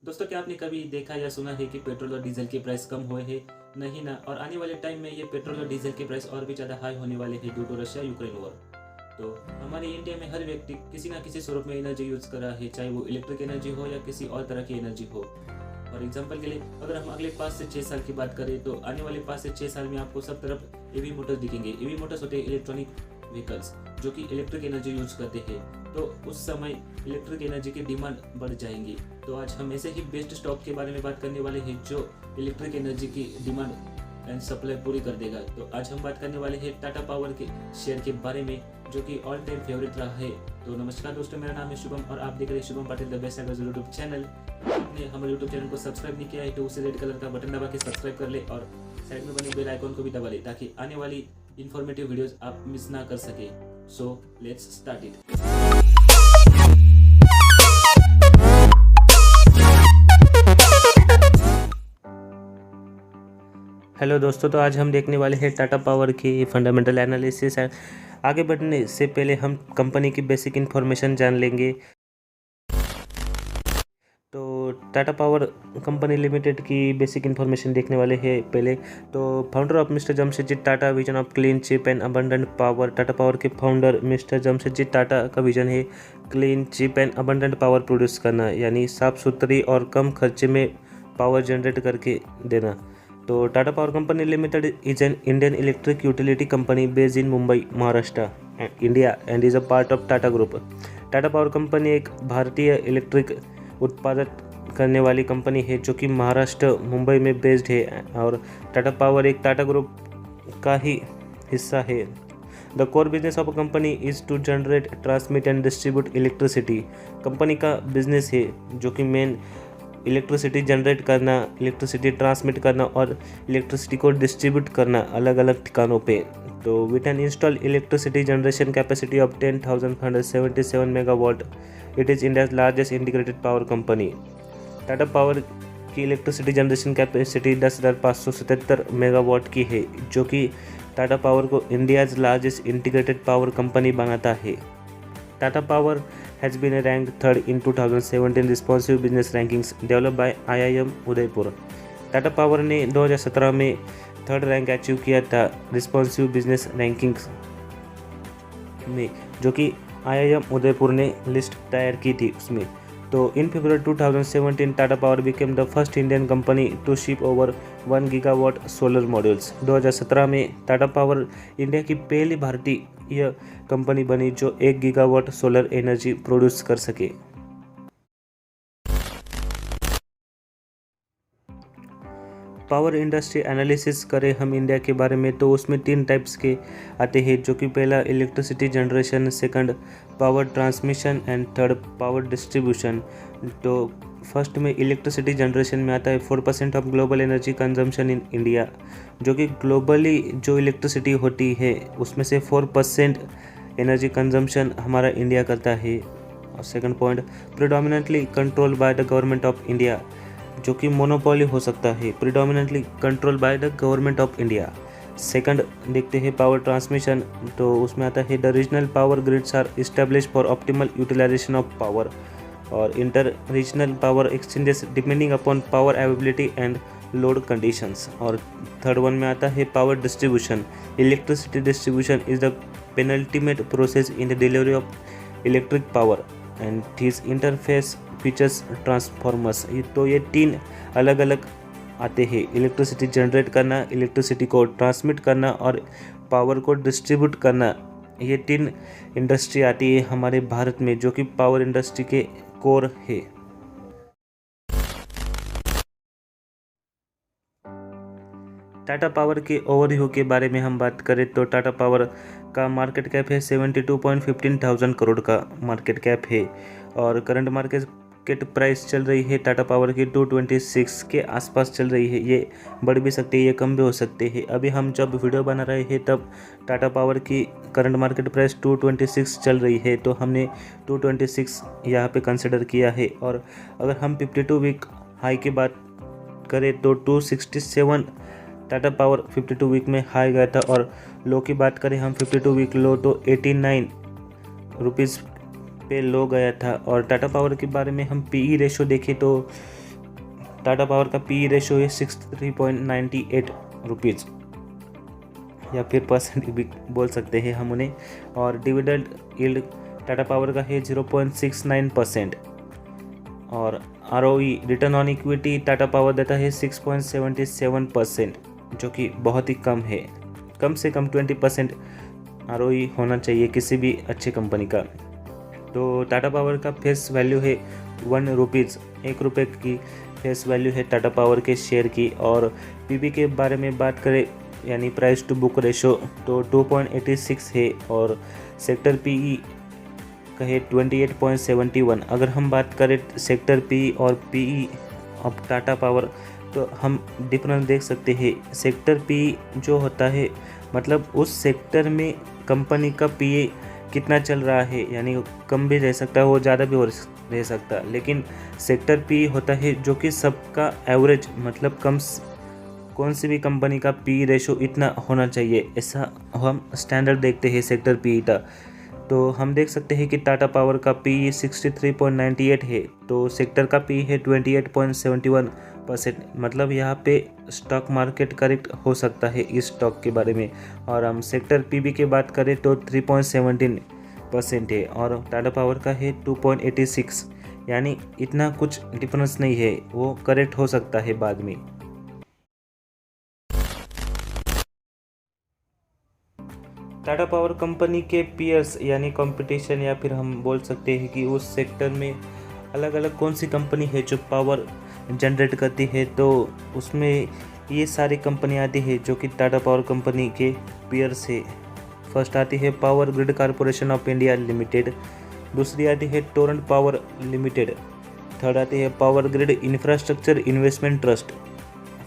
दोस्तों, क्या आपने कभी देखा या सुना है कि पेट्रोल और डीजल के प्राइस कम हुए हैं? नहीं ना। और आने वाले टाइम में ये पेट्रोल और डीजल के प्राइस और भी ज़्यादा हाई होने वाले हैं due to Russia Ukraine war. तो हमारे इंडिया में हर व्यक्ति किसी ना किसी स्वरूप में एनर्जी यूज़ कर रहा है, चाहे वो इलेक्ट्रिक एनर्जी हो या किसी और तरह की एनर्जी हो। फॉर एग्जाम्पल के लिए अगर हम अगले 5 से 6 साल की बात करें तो आने वाले 5 से 6 साल में आपको सब तरफ ईवी मोटर्स दिखेंगे। ईवी मोटर्स होते हैं इलेक्ट्रॉनिक व्हीकल्स जो कि इलेक्ट्रिक एनर्जी यूज करते हैं। तो उस समय इलेक्ट्रिक एनर्जी की डिमांड बढ़ जाएंगी। तो आज हम ऐसे ही बेस्ट स्टॉक के बारे में बात करने वाले हैं जो इलेक्ट्रिक एनर्जी की डिमांड एंड सप्लाई पूरी कर देगा। तो आज हम बात करने वाले हैं टाटा पावर के शेयर के बारे में जो कि ऑल टाइम फेवरेट रहा है। तो नमस्कार दोस्तों, मेरा नाम है शुभम और आप देख रहे हैं Shubham Patil the best advisor YouTube channel. आपने हमारे यूट्यूब चैनल को सब्सक्राइब नहीं किया है तो उसे रेड कलर का बटन दबा के सब्सक्राइब कर ले और साइड में बने बेल आइकॉन को भी दबा ले ताकि आने वाली इन्फॉर्मेटिव वीडियोस आप मिस ना कर सके। So let's start it. Hello दोस्तों, तो आज हम देखने वाले हैं टाटा पावर की फंडामेंटल एनालिसिस। आगे बढ़ने से पहले हम कंपनी की बेसिक इन्फॉर्मेशन जान लेंगे। तो टाटा पावर कंपनी लिमिटेड की बेसिक इन्फॉर्मेशन देखने वाले हैं पहले। तो founder of mister Jamshedji Tata vision of clean cheap and abundant power. Tata power के फाउंडर मिस्टर जमशेदजी टाटा का विजन है clean cheap and abundant power produce करना, यानी साफ सुथरी और कम खर्चे में पावर जनरेट करके देना। तो Tata power company limited is an Indian electric utility company based in Mumbai, Maharashtra, India and is a part of Tata group. Tata power company एक भारतीय इलेक्ट्रिक उत्पादक करने वाली कंपनी है जो कि महाराष्ट्र, मुंबई में बेस्ड है और टाटा पावर एक टाटा ग्रुप का ही हिस्सा है। The core business of a company is to generate, transmit and distribute electricity. Company का बिजनेस है जो कि मेन इलेक्ट्रिसिटी जनरेट करना, इलेक्ट्रिसिटी ट्रांसमिट करना और इलेक्ट्रिसिटी को डिस्ट्रीब्यूट करना अलग अलग ठिकानों पे। तो with an install electricity generation capacity of 10,177 megawatt, it is India's largest integrated power company. Tata power की इलेक्ट्रिसिटी जनरेशन कैपेसिटी 10,577 मेगावाट की है जो कि टाटा पावर को India's largest integrated power company बनाता है। Tata power has been ranked third in 2017 Responsive Business Rankings developed by IIM Udaipur. Tata power ने 2017 में थर्ड रैंक अचीव किया था रिस्पॉन्सिव बिजनेस रैंकिंग्स में, जो कि IIM उदयपुर ने लिस्ट तैयार की थी उसमें। तो in February 2017 Tata power became the first Indian company to ship over 1 gigawatt solar modules. 2017 में टाटा पावर इंडिया की पहली भारतीय कंपनी बनी जो 1 गीगावाट सोलर एनर्जी प्रोड्यूस कर सके। पावर इंडस्ट्री एनालिसिस करें हम इंडिया के बारे में तो उसमें 3 टाइप्स के आते हैं जो कि पहला electricity generation, second power transmission and third power distribution. तो फर्स्ट में इलेक्ट्रिसिटी जनरेशन में आता है 4% of global energy consumption in India, जो कि ग्लोबली जो इलेक्ट्रिसिटी होती है उसमें से 4% एनर्जी कंजम्पशन हमारा इंडिया करता है। और second point, predominantly controlled by the government of India, जो कि मोनोपोली हो सकता है, predominantly control by the government of India. Second देखते हैं पावर ट्रांसमिशन, तो उसमें आता है the regional power grids are establish for optimal utilisation of power और inter regional power exchanges depending upon power availability and load conditions. और third one में आता है power distribution. Electricity distribution is the penultimate process in the delivery of electric power and his interface features transformers. तो ये 3 अलग अलग आते हैं, इलेक्ट्रिसिटी जनरेट करना, इलेक्ट्रिसिटी को ट्रांसमिट करना और पावर को डिस्ट्रीब्यूट करना। ये 3 इंडस्ट्री आती है हमारे भारत में जो कि पावर इंडस्ट्री के कोर है। टाटा पावर के ओवरव्यू के बारे में हम बात करें तो टाटा पावर का मार्केट कैप है 72.15 करोड़ का मार्केट कैप है और करंट मार्केट प्राइस चल रही है टाटा पावर की 226 के आसपास चल रही है। ये बढ़ भी सकती है, ये कम भी हो सकती है। अभी हम जब वीडियो बना रहे हैं तब टाटा पावर की करंट मार्केट प्राइस 226 चल रही है, तो हमने 226 यहाँ पे कंसिडर किया है। और अगर हम 52 वीक हाई की बात करें तो 267 टाटा पावर 52 वीक में हाई गया था और लो की बात करें हम 52 वीक लो तो 89 रुपीज़ पे लो गया था। और टाटा पावर के बारे में हम पीई रेशो देखें तो टाटा पावर का पी रेशो है 63.98 रुपीज़, या फिर परसेंट भी बोल सकते हैं हम उन्हें। और डिविडेंड यील्ड टाटा पावर का है 0.69%। और ROE return on equity Tata power देता है 6.77%, जो कि बहुत ही कम है। कम से कम 20% आरओई होना चाहिए किसी भी अच्छी कंपनी का। तो टाटा पावर का फेस वैल्यू है 1 रुपीज़, 1 रुपये की फेस वैल्यू है टाटा पावर के शेयर की। और पीबी के बारे में बात करें, यानी प्राइस टू बुक रेशो, तो 2.86 है। और सेक्टर पीई का है 28.71। अगर हम बात करें सेक्टर पीई और पीई ऑफ टाटा पावर, तो हम डिफरेंस देख सकते हैं। सेक्टर पीई जो होता है, मतलब उस सेक्टर में कंपनी का पीए कितना चल रहा है, यानी कम भी रह सकता है, वो ज़्यादा भी रह सकता है। लेकिन सेक्टर पी होता है जो कि सबका एवरेज, मतलब कौन सी भी कंपनी का पी रेशो इतना होना चाहिए, ऐसा हम स्टैंडर्ड देखते हैं सेक्टर पी का। तो हम देख सकते हैं कि टाटा पावर का पी 63.98 है, तो सेक्टर का पी है 28.71%। मतलब यहाँ पे स्टॉक मार्केट करेक्ट हो सकता है इस स्टॉक के बारे में। और हम सेक्टर पीबी की बात करें तो 3.17% है, और टाटा पावर का है 2.86, यानी इतना कुछ डिफरेंस नहीं है, वो करेक्ट हो सकता है बाद में। टाटा पावर कंपनी के पीयर्स यानी कंपटीशन, या फिर हम बोल सकते हैं कि उस सेक्टर में अलग अलग कौन सी कंपनी है जो पावर जनरेट करती है, तो उसमें ये सारी कंपनियाँ आती है जो कि टाटा पावर कंपनी के पीयर्स है। फर्स्ट आती है power grid corporation of India limited, दूसरी आती है टोरेंट पावर लिमिटेड, थर्ड आती है power grid infrastructure investment trust,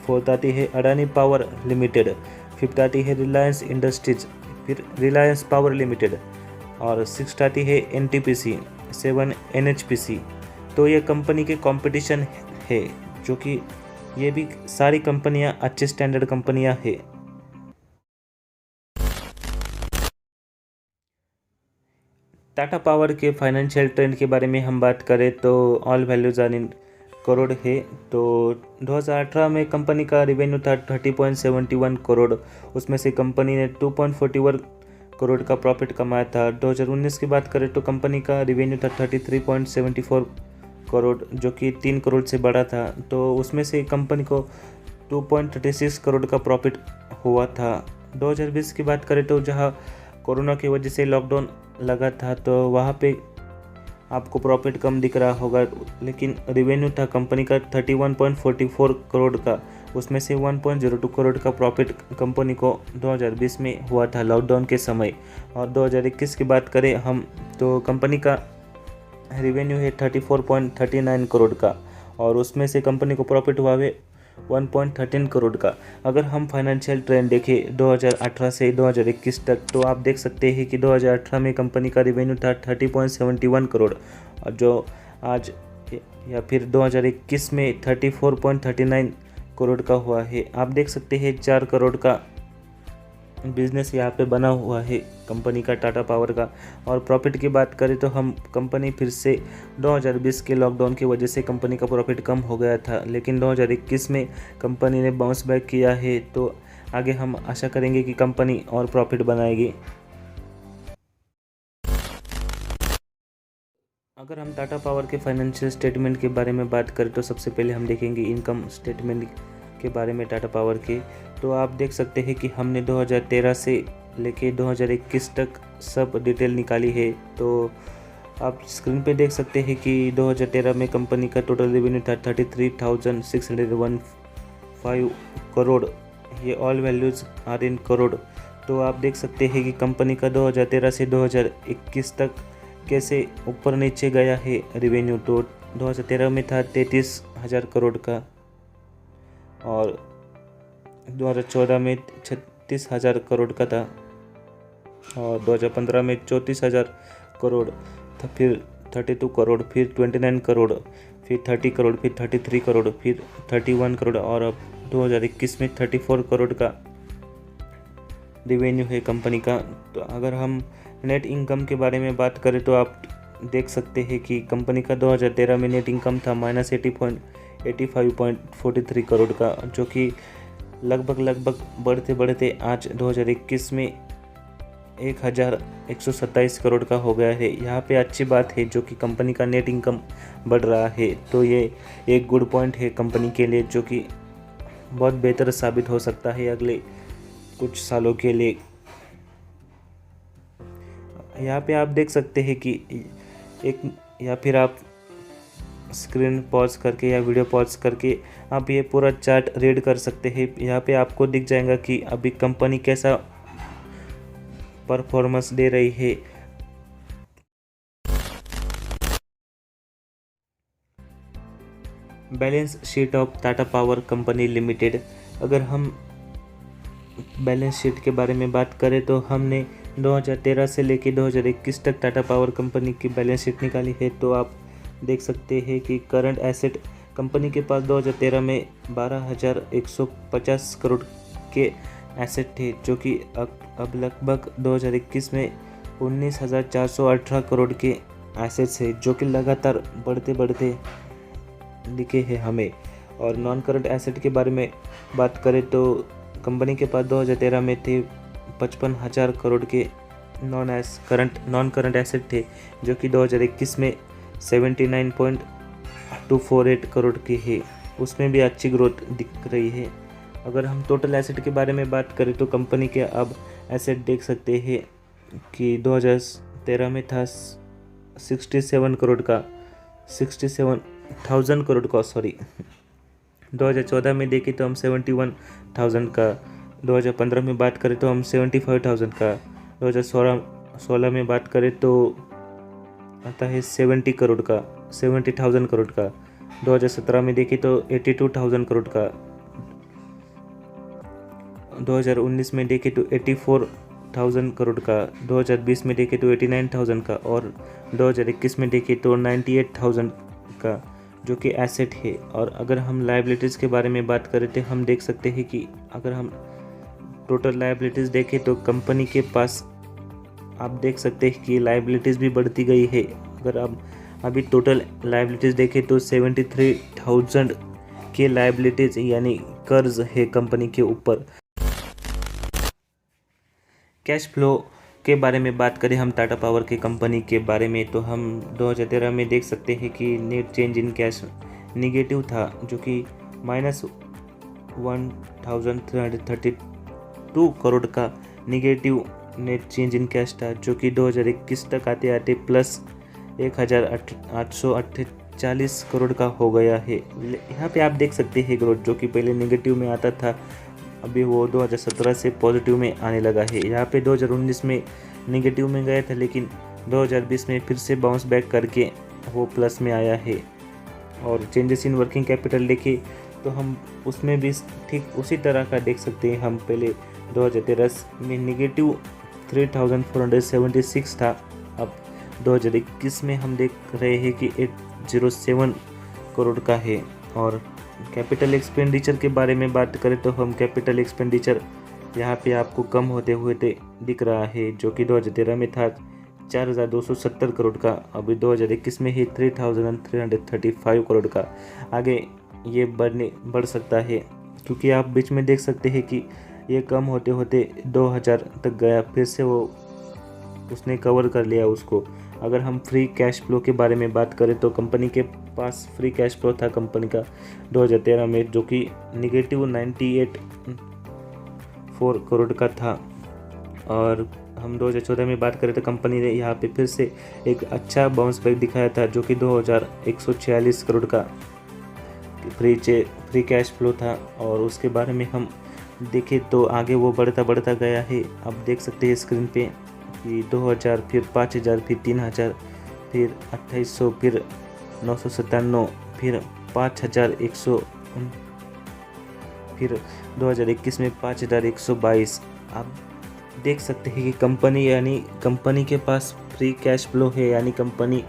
fourth आती है अडानी पावर लिमिटेड, फिफ्थ आती है रिलायंस इंडस्ट्रीज, फिर रिलायंस पावर लिमिटेड, और सिक्स्थ आती है एनटीपीसी, 7 एनएचपीसी। तो ये कंपनी के कंपटीशन है, जो कि ये भी सारी कंपनियां अच्छे स्टैंडर्ड कंपनियां हैं। टाटा पावर के फाइनेंशियल ट्रेंड के बारे में हम बात करें तो all values are in crore है। तो 2018 में कंपनी का रेवेन्यू था 30.71 करोड़, उसमें से कंपनी ने 2.41 करोड़ का प्रॉफिट कमाया था। 2019 की बात करें तो कंपनी का रेवेन्यू था 33.74 करोड़, जो कि 3 करोड़ से बढ़ा था। तो उसमें से कंपनी को 2.36 करोड़ का प्रॉफिट हुआ था। 2020 की बात करें तो जहाँ कोरोना की वजह से लॉकडाउन लगा था, तो वहाँ पे आपको प्रॉफिट कम दिख रहा होगा, लेकिन रेवेन्यू था कंपनी का 31.44 करोड़ का, उसमें से 1.02 करोड़ का प्रॉफिट कंपनी को 2020 में हुआ था लॉकडाउन के समय। और 2021 की बात करें हम, तो कंपनी का रेवेन्यू है 34.39 करोड़ का, और उसमें से कंपनी को प्रॉफिट हुआ है 1.13 करोड़ का। अगर हम फाइनेंशियल ट्रेंड देखें 2018 से 2021 तक, तो आप देख सकते हैं कि 2018 में कंपनी का रेवेन्यू था 30.71 करोड़, और जो आज या फिर 2021 में 34.39 करोड़ का हुआ है। आप देख सकते हैं 4 करोड़ का बिजनेस यहाँ पे बना हुआ है कंपनी का, टाटा पावर का। और प्रॉफिट की बात करें तो हम कंपनी फिर से 2020 के लॉकडाउन की वजह से कंपनी का प्रॉफिट कम हो गया था, लेकिन 2021 में कंपनी ने बाउंस बैक किया है। तो आगे हम आशा करेंगे कि कंपनी और प्रॉफिट बनाएगी। अगर हम टाटा पावर के फाइनेंशियल स्टेटमेंट के बारे में बात करें तो सबसे पहले हम देखेंगे इनकम स्टेटमेंट के बारे में टाटा पावर के। तो आप देख सकते हैं कि हमने 2013 से लेके 2021 तक सब डिटेल निकाली है। तो आप स्क्रीन पे देख सकते हैं कि 2013 में कंपनी का टोटल रेवेन्यू था 33,615 करोड़, ये all values are in crore. तो आप देख सकते हैं कि कंपनी का 2013 से 2021 तक कैसे ऊपर नीचे गया है रेवेन्यू। तो 2013 में था 33,000 करोड़ का, और 2014 में 36,000 करोड़ का था, और 2015 में 34,000 करोड़ था, फिर 32 करोड़, फिर 29 करोड़, फिर 30 करोड़, फिर 33 करोड़, फिर 31 करोड़, और अब 2021 में 34 करोड़ का रेवेन्यू है कंपनी का। तो अगर हम नेट इनकम के बारे में बात करें तो आप देख सकते हैं कि कंपनी का 2013 में नेट इनकम था -85.43 करोड़ का, जो कि लगभग बढ़ते बढ़ते आज 2021 में 1127 करोड़ का हो गया है। यहाँ पे अच्छी बात है जो कि कंपनी का नेट इनकम बढ़ रहा है, तो ये एक गुड पॉइंट है कंपनी के लिए, जो कि बहुत बेहतर साबित हो सकता है अगले कुछ सालों के लिए। यहाँ पे आप देख सकते हैं कि एक, या फिर आप स्क्रीन पॉज करके या वीडियो पॉज करके आप ये पूरा चार्ट रीड कर सकते हैं। यहाँ पे आपको दिख जाएगा कि अभी कंपनी कैसा परफॉर्मेंस दे रही है। Balance sheet of Tata power company limited. अगर हम बैलेंस शीट के बारे में बात करें तो हमने 2013 से लेकर 2021 तक टाटा पावर कंपनी की बैलेंस शीट निकाली है। तो आप देख सकते हैं कि करंट एसेट कंपनी के पास 2013 में 12,150 करोड़ के एसेट थे, जो कि अब लगभग 2021 में 19,418 करोड़ के एसेट्स है, जो कि लगातार बढ़ते बढ़ते दिखे हैं हमें। और नॉन करंट एसेट के बारे में बात करें तो कंपनी के पास 2013 में थे 55,000 करोड़ के नॉन करंट एसेट थे, जो कि 2021 में 79.248 करोड़ के है। उसमें भी अच्छी ग्रोथ दिख रही है। अगर हम टोटल एसेट के बारे में बात करें तो कंपनी के अब एसेट देख सकते हैं कि 2013 में था 67,000 करोड़ का 2014 में देखें तो हम 71,000 का, 2015 में बात करें तो हम 75,000 का, 2016 में बात करें तो आता है 70,000 करोड़ का, 2017 में देखें तो 82,000 करोड़ का, 2019 में देखें तो 84,000 करोड़ का, 2020 में देखें तो 89,000 का, और 2021 में देखें तो 98,000 का, जो कि एसेट है। और अगर हम लायबिलिटीज़ के बारे में बात करें तो हम देख सकते हैं कि अगर हम टोटल लायबिलिटीज़ देखें तो कंपनी के पास आप देख सकते हैं कि लायबिलिटीज़ भी बढ़ती गई है। अगर आप अभी टोटल लायबिलिटीज़ देखें तो 73,000 के लायबिलिटीज़ यानी कर्ज है कंपनी के ऊपर। कैश फ्लो के बारे में बात करें हम टाटा पावर के कंपनी के बारे में तो हम 2013 में देख सकते हैं कि net change in cash negative था, जो कि -1,332 करोड़ का negative net change in cash था, जो कि 2021 तक आते आते प्लस 1,840 करोड़ का हो गया है। यहाँ पे आप देख सकते हैं ग्रोथ, जो कि पहले नेगेटिव में आता था, अभी वो 2017 से पॉजिटिव में आने लगा है। यहाँ पे 2019 में नेगेटिव में गया था, लेकिन 2020 में फिर से बाउंस बैक करके वो प्लस में आया है। और चेंजेस इन वर्किंग कैपिटल देखें तो हम उसमें भी ठीक उसी तरह का देख सकते हैं। हम पहले 2013 में नेगेटिव 3,476 था, अब 2021 में हम देख रहे हैं कि 807 करोड़ का है। और कैपिटल एक्सपेंडिचर के बारे में बात करें तो हम कैपिटल एक्सपेंडिचर यहाँ पे आपको कम होते हुए दिख रहा है, जो कि 2013 में था 4,270 करोड़ का, अभी 2021 में ही 3,335 करोड़ का। आगे ये बढ़ सकता है, क्योंकि आप बीच में देख सकते हैं कि ये कम होते होते 2,000 तक गया, फिर से वो उसने कवर कर लिया उसको। अगर हम फ्री कैश फ्लो के बारे में बात करें तो कंपनी के पास फ्री कैश फ्लो था कंपनी का 2013 में, जो कि -98.4 करोड़ का था। और हम 2014 में बात करें तो कंपनी ने यहाँ पे फिर से एक अच्छा बाउंस बैक दिखाया था, जो कि 2,146 करोड़ का फ्री कैश फ्लो था। और उसके बारे में हम देखें तो आगे वो बढ़ता गया है। आप देख सकते हैं स्क्रीन पे कि 2,000, फिर 5,000, फिर 3,000, फिर 2,800, फिर 997, फिर 5,100, फिर 2021 में 5,122। आप देख सकते हैं कि कंपनी के पास फ्री कैश फ्लो है, यानी कंपनी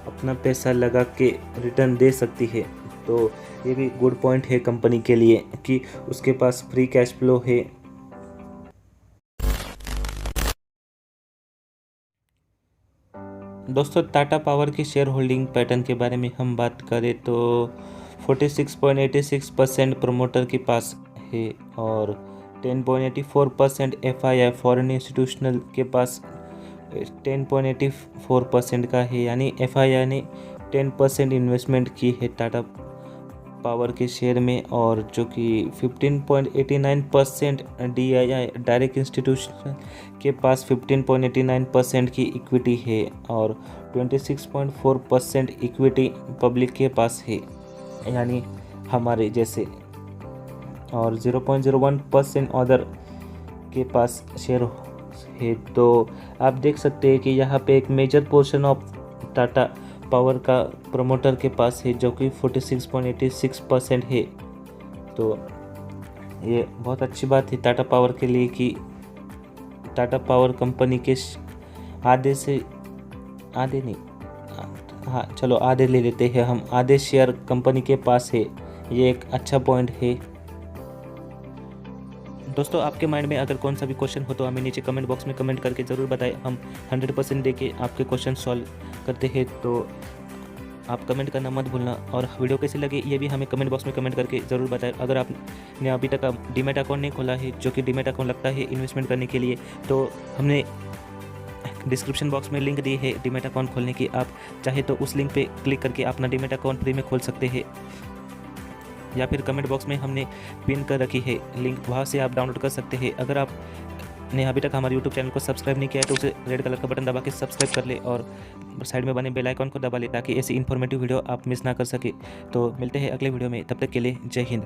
अपना पैसा लगा के रिटर्न दे सकती है। तो ये भी गुड पॉइंट है कंपनी के लिए कि उसके पास फ्री कैश फ्लो है। दोस्तों टाटा पावर की शेयर होल्डिंग पैटर्न के बारे में हम बात करें तो 46.86% प्रमोटर के पास है और 10.84% FII फॉरेन इंस्टीट्यूशनल के पास 10.84% का है, यानी FII ने 10% इन्वेस्टमेंट की है टाटा पावर के शेयर में, और जो कि 15.89% DII डायरेक्ट इंस्टीट्यूशन के पास 15.89% की इक्विटी है और 26.4% इक्विटी पब्लिक के पास है, यानी हमारे जैसे, और 0.01% अदर के पास शेयर है। तो आप देख सकते हैं कि यहाँ पे एक major portion of Tata power का प्रमोटर के पास है जो कि 46.86% है। तो ये बहुत अच्छी बात है टाटा पावर के लिए कि टाटा पावर कंपनी के आधे नहीं, हाँ चलो आधे ले लेते हैं हम, आधे शेयर कंपनी के पास है। ये एक अच्छा पॉइंट है। दोस्तों आपके माइंड में अगर कौन सा भी क्वेश्चन हो तो हमें नीचे कमेंट बॉक्स में कमेंट करके ज़रूर बताएं। हम 100% देके आपके क्वेश्चन सॉल्व करते हैं, तो आप कमेंट करना मत भूलना। और वीडियो कैसे लगे ये भी हमें कमेंट बॉक्स में कमेंट करके ज़रूर बताएं। अगर आपने अभी तक डीमैट अकाउंट नहीं खोला है, जो कि डीमैट अकाउंट लगता है इन्वेस्टमेंट करने के लिए, तो हमने डिस्क्रिप्शन बॉक्स में लिंक दी है डीमैट अकाउंट खोलने की। आप चाहे तो उस लिंक पे क्लिक करके अपना डीमैट अकाउंट फ्री में खोल सकते हैं, या फिर कमेंट बॉक्स में हमने पिन कर रखी है लिंक, वहाँ से आप डाउनलोड कर सकते हैं। अगर आपने अभी तक हमारे यूट्यूब चैनल को सब्सक्राइब नहीं किया है तो उसे रेड कलर का बटन दबा के सब्सक्राइब कर ले और साइड में बने बेल आइकन को दबा ले, ताकि ऐसी इन्फॉर्मेटिव वीडियो आप मिस ना कर सके। तो मिलते हैं अगले वीडियो में, तब तक के लिए जय हिंद।